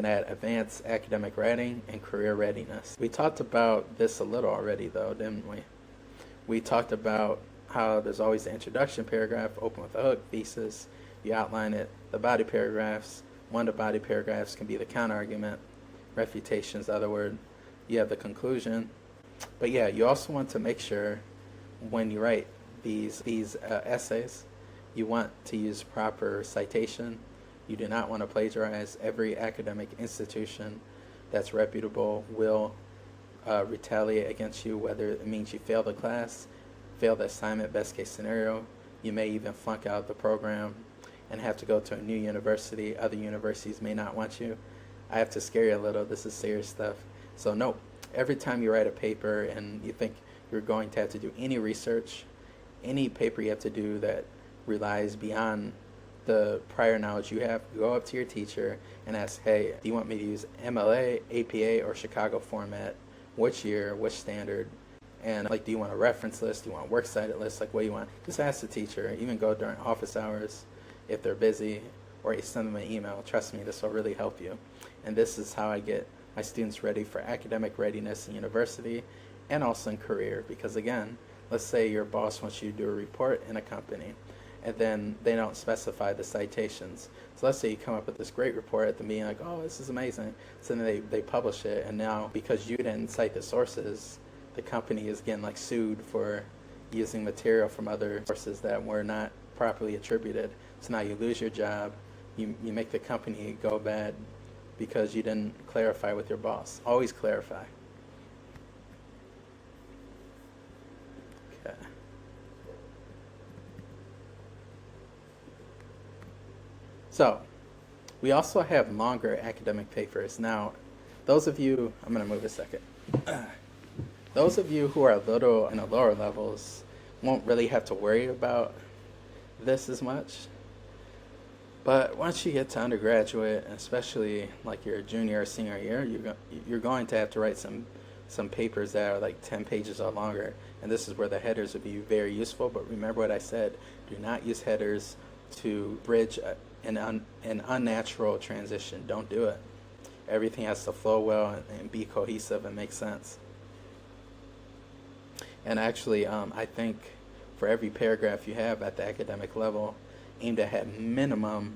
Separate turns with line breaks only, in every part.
at advanced academic writing and career readiness. We talked about this a little already though, didn't we? We talked about how there's always the introduction paragraph, open with a hook, thesis, you outline it, the body paragraphs. One of the body paragraphs can be the counterargument, refutations, the other word, you have the conclusion. But yeah, you also want to make sure when you write these essays, you want to use proper citation. You do not want to plagiarize. Every academic institution that's reputable will retaliate against you, whether it means you fail the class, fail the assignment, best case scenario. You may even flunk out the program and have to go to a new university. Other universities may not want you. I have to scare you a little. This is serious stuff. So no, every time you write a paper and you think you're going to have to do any research, any paper you have to do that relies beyond the prior knowledge you have, go up to your teacher and ask, hey, do you want me to use MLA, APA, or Chicago format? Which year, which standard? And like, do you want a reference list? Do you want a works cited list? Like, what do you want? Just ask the teacher. Even go during office hours if they're busy, or you send them an email. Trust me, this will really help you. And this is how I get my students ready for academic readiness in university and also in career. Because again, let's say your boss wants you to do a report in a company, and then they don't specify the citations. So let's say you come up with this great report at the meeting, like, oh, this is amazing. So then they publish it, and now because you didn't cite the sources, the company is getting like sued for using material from other sources that were not properly attributed. So now you lose your job, you make the company go bad because you didn't clarify with your boss. Always clarify. Okay. So, we also have longer academic papers. Now, those of you, I'm going to move a second. Those of you who are a little in the lower levels won't really have to worry about this as much. But once you get to undergraduate, especially like your junior or senior year, you're going to have to write some papers that are like 10 pages or longer. And this is where the headers would be very useful. But remember what I said, do not use headers to bridge an unnatural transition. Don't do it. Everything has to flow well and be cohesive and make sense. And actually, I think for every paragraph you have at the academic level, aim to have minimum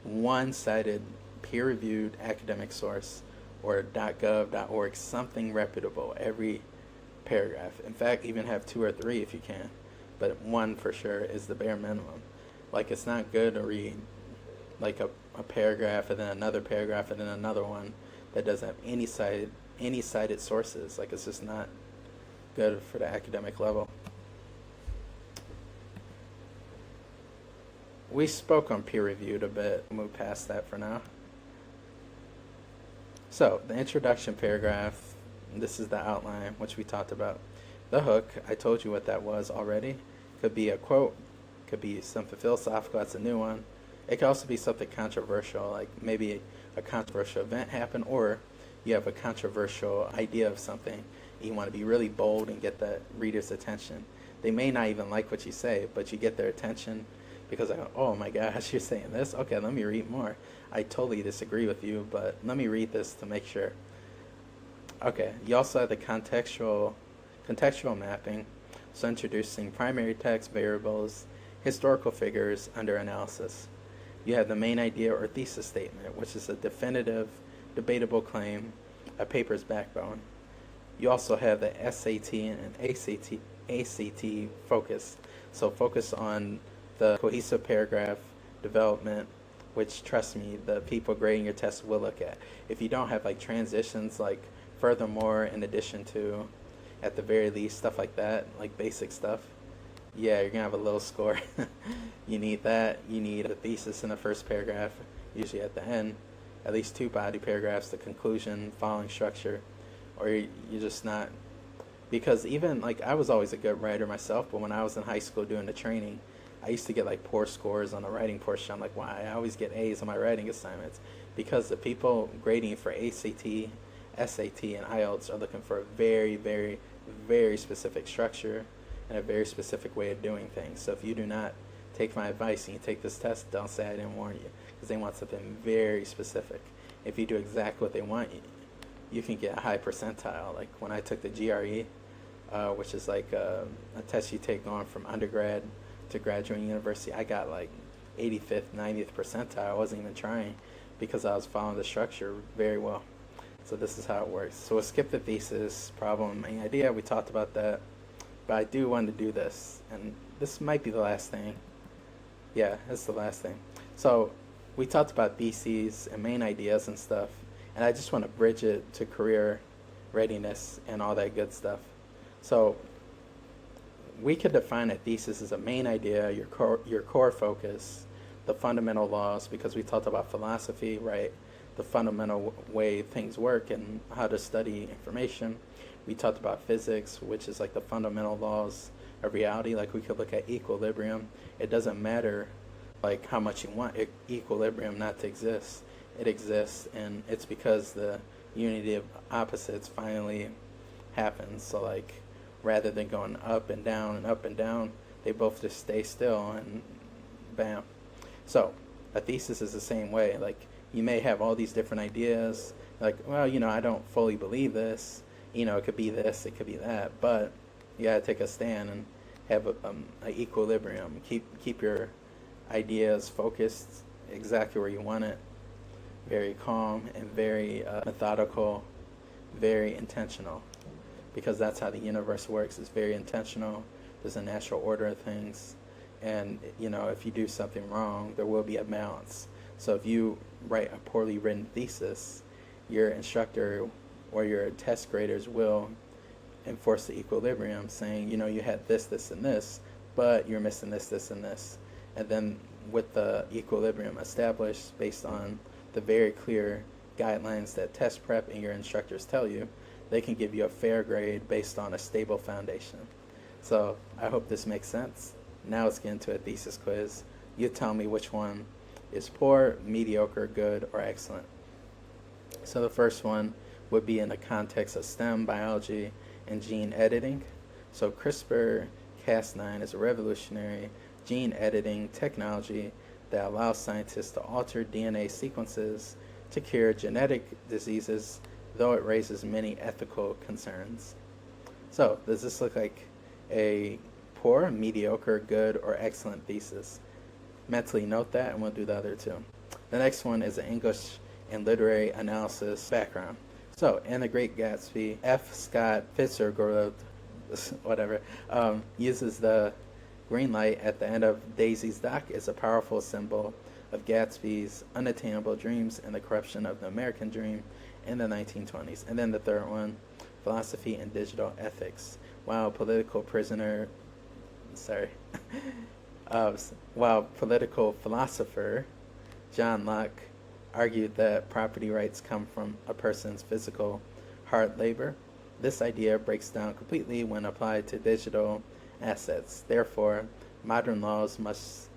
one-cited peer-reviewed academic source or .gov, .org, something reputable every paragraph. In fact, even have 2 or 3 if you can, but 1 for sure is the bare minimum. Like, it's not good to read like a paragraph and then another paragraph and then another one that doesn't have any cited sources. Like, it's just not good for the academic level. We spoke on peer-reviewed a bit. We'll move past that for now. So, the introduction paragraph, this is the outline, which we talked about. The hook, I told you what that was already. Could be a quote, could be something philosophical, that's a new one. It could also be something controversial, like maybe a controversial event happened, or you have a controversial idea of something. You want to be really bold and get the reader's attention. They may not even like what you say, but you get their attention because, oh my gosh, you're saying this? Okay, let me read more. I totally disagree with you, but let me read this to make sure. Okay, you also have the contextual mapping, so introducing primary text, variables, historical figures under analysis. You have the main idea or thesis statement, which is a definitive, debatable claim, a paper's backbone. You also have the SAT and ACT focus. So focus on the cohesive paragraph development, which, trust me, the people grading your test will look at. If you don't have like transitions, like furthermore, in addition to, at the very least, stuff like that, like basic stuff, yeah, you're gonna have a low score. You need that. You need a thesis in the first paragraph, usually at the end, at least 2 body paragraphs, the conclusion, following structure, or you're just not. Because even, like, I was always a good writer myself, but when I was in high school doing the training, I used to get like poor scores on the writing portion. I'm like, why? I always get A's on my writing assignments. Because the people grading for ACT, SAT, and IELTS are looking for a very, very, very specific structure and a very specific way of doing things. So if you do not take my advice and you take this test, don't say I didn't warn you, because they want something very specific. if you do exactly what they want, you can get a high percentile. Like when I took the GRE, which is like a test you take on from undergrad to graduate university, I got like 85th, 90th percentile. I wasn't even trying because I was following the structure very well. So this is how it works. So we'll skip the thesis, problem, main idea. We talked about that. But I do want to do this. And this might be the last thing. Yeah, it's the last thing. So we talked about theses and main ideas and stuff. And I just want to bridge it to career readiness and all that good stuff. So we could define a thesis as a main idea, your core focus, the fundamental laws, because we talked about philosophy, right? The fundamental way things work and how to study information. We talked about physics, which is like the fundamental laws of reality. Like we could look at equilibrium. It doesn't matter like how much you want equilibrium not to exist. It exists, and it's because the unity of opposites finally happens. So like rather than going up and down and up and down, they both just stay still and bam. So a thesis is the same way. Like you may have all these different ideas, like, well, I don't fully believe this. It could be this, it could be that, but you gotta take a stand and have a equilibrium. Keep your ideas focused exactly where you want it. Very calm and very methodical, very intentional, because that's how the universe works. It's very intentional. There's a natural order of things, and if you do something wrong, there will be a balance. So if you write a poorly written thesis, your instructor or your test graders will enforce the equilibrium, saying, you had this, this, and this, but you're missing this, this, and this. And then with the equilibrium established based on the very clear guidelines that test prep and your instructors tell you, they can give you a fair grade based on a stable foundation. So I hope this makes sense. Now let's get into a thesis quiz. You tell me which one is poor, mediocre, good, or excellent. So the first one would be in the context of STEM, biology, and gene editing. So CRISPR-Cas9 is a revolutionary gene editing technology that allows scientists to alter DNA sequences to cure genetic diseases, though it raises many ethical concerns. So does this look like a poor, mediocre, good, or excellent thesis? Mentally note that, and we'll do the other two. The next one is an English and literary analysis background. So, in The Great Gatsby, F. Scott Fitzgerald, whatever, uses the green light at the end of Daisy's dock as a powerful symbol of Gatsby's unattainable dreams and the corruption of the American dream in the 1920s. And then the third one, philosophy and digital ethics. While political philosopher John Locke argued that property rights come from a person's physical hard labor, this idea breaks down completely when applied to digital assets. Therefore, modern laws must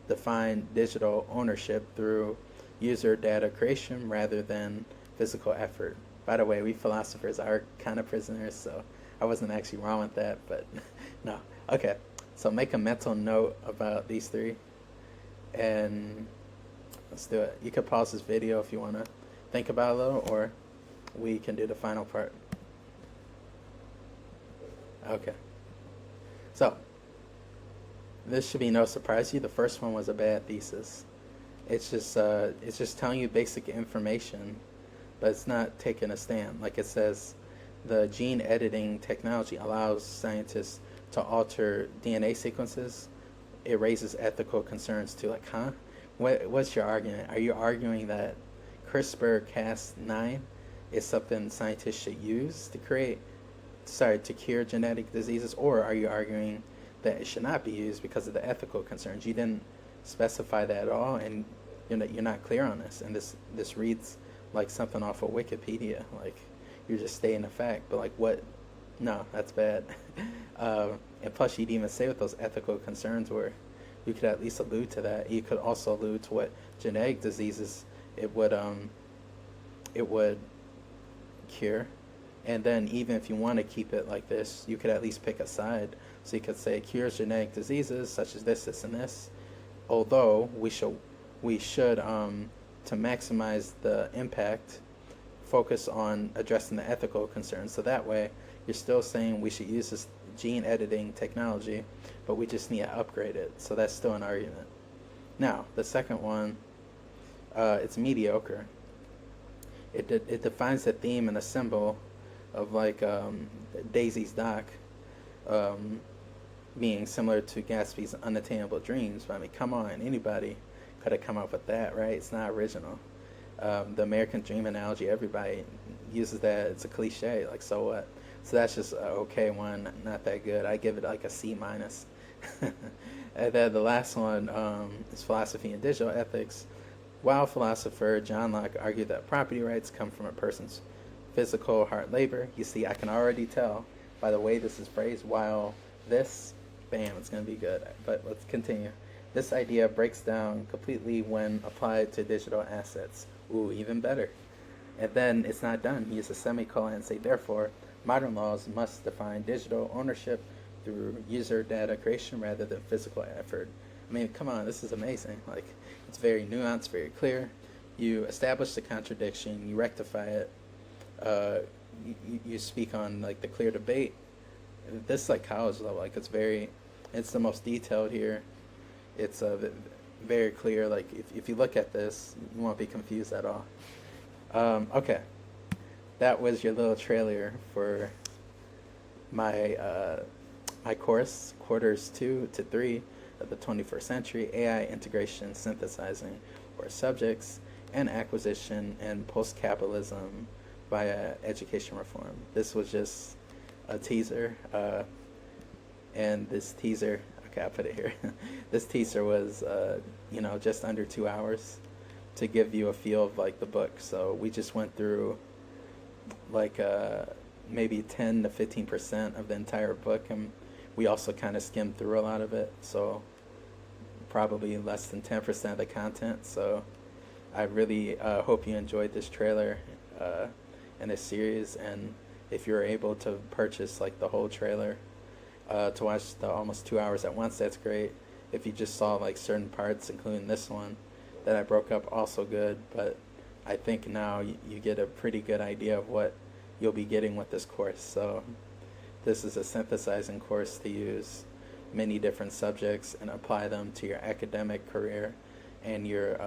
define digital ownership through user data creation rather than physical effort. By the way, we philosophers are kind of prisoners, so I wasn't actually wrong with that, but no. Okay, so make a mental note about these three, and let's do it. You can pause this video if you want to think about it a little, or we can do the final part. Okay. So, this should be no surprise to you. The first one was a bad thesis. It's just telling you basic information, but it's not taking a stand. Like it says, the gene editing technology allows scientists to alter DNA sequences. It raises ethical concerns too. Like, huh? What's your argument? Are you arguing that CRISPR-Cas9 is something scientists should use to cure genetic diseases, or are you arguing that it should not be used because of the ethical concerns? You didn't specify that at all, and you're not clear on this. And this reads like something off of Wikipedia. Like you're just stating a fact, but like what? No, that's bad. And plus, you'd even say what those ethical concerns were. You could at least allude to that. You could also allude to what genetic diseases it would cure. And then even if you want to keep it like this, you could at least pick a side. So you could say cures genetic diseases such as this, this, and this. Although we should to maximize the impact, focus on addressing the ethical concerns. So that way, you're still saying we should use this gene editing technology, but we just need to upgrade it. So that's still an argument. Now, the second one, it's mediocre. It defines the theme and the symbol of like Daisy's dock being similar to Gatsby's unattainable dreams. But I mean, come on, anybody could have come up with that, right? It's not original. The American dream analogy, everybody uses that. It's a cliche, like, so what? So that's just a okay one, not that good. I give it like a C minus. And then the last one is philosophy and digital ethics. While philosopher John Locke argued that property rights come from a person's physical hard labor, you see, I can already tell by the way this is phrased, while this, bam, it's going to be good. But let's continue. This idea breaks down completely when applied to digital assets. Ooh, even better. And then it's not done. He uses a semicolon and say, therefore, modern laws must define digital ownership through user data creation rather than physical effort. I mean, come on, this is amazing. Like, it's very nuanced, very clear. You establish the contradiction, you rectify it. You speak on like the clear debate. This is like college level. Like, it's the most detailed here. It's very clear. Like, if you look at this, you won't be confused at all. Okay, that was your little trailer for my my course, quarters 2 to 3 of the 21st century, AI integration, synthesizing, or subjects, and acquisition and post-capitalism via education reform. This was just a teaser, and this teaser, okay, I'll put it here. This teaser was, just under 2 hours to give you a feel of like the book. So we just went through like maybe 10 to 15% of the entire book, and we also kind of skimmed through a lot of it, so probably less than 10% of the content. So I really hope you enjoyed this trailer and this series, and if you're able to purchase like the whole trailer to watch the almost 2 hours at once, that's great. If you just saw like certain parts, including this one that I broke up, also good. But I think now you get a pretty good idea of what you'll be getting with this course. So this is a synthesizing course to use many different subjects and apply them to your academic career and your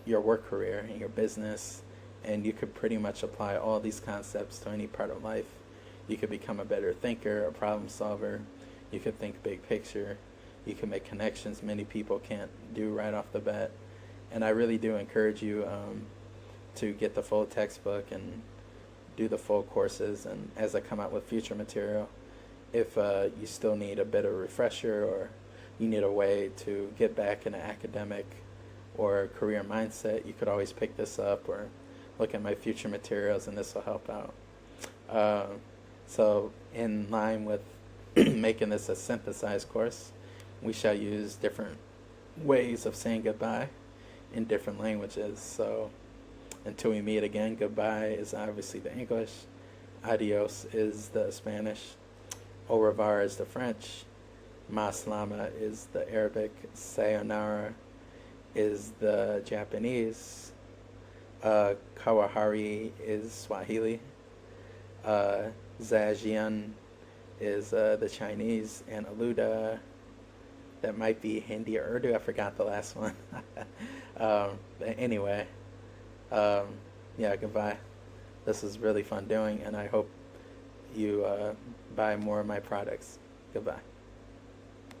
work career and your business. And you could pretty much apply all these concepts to any part of life. You could become a better thinker, a problem solver. You could think big picture. You can make connections many people can't do right off the bat. And I really do encourage you to get the full textbook and do the full courses. And as I come out with future material, if you still need a bit of refresher, or you need a way to get back in an academic or career mindset, you could always pick this up or look at my future materials, and this will help out. So in line with making this a synthesized course, we shall use different ways of saying goodbye in different languages. So until we meet again, goodbye is obviously the English, adios is the Spanish, au revoir is the French, ma salama is the Arabic, sayonara is the Japanese, kawahari is Swahili, zajian is the Chinese, and aluda, that might be Hindi or Urdu. I forgot the last one. Anyway, yeah, goodbye. This is really fun doing, and I hope you buy more of my products. Goodbye.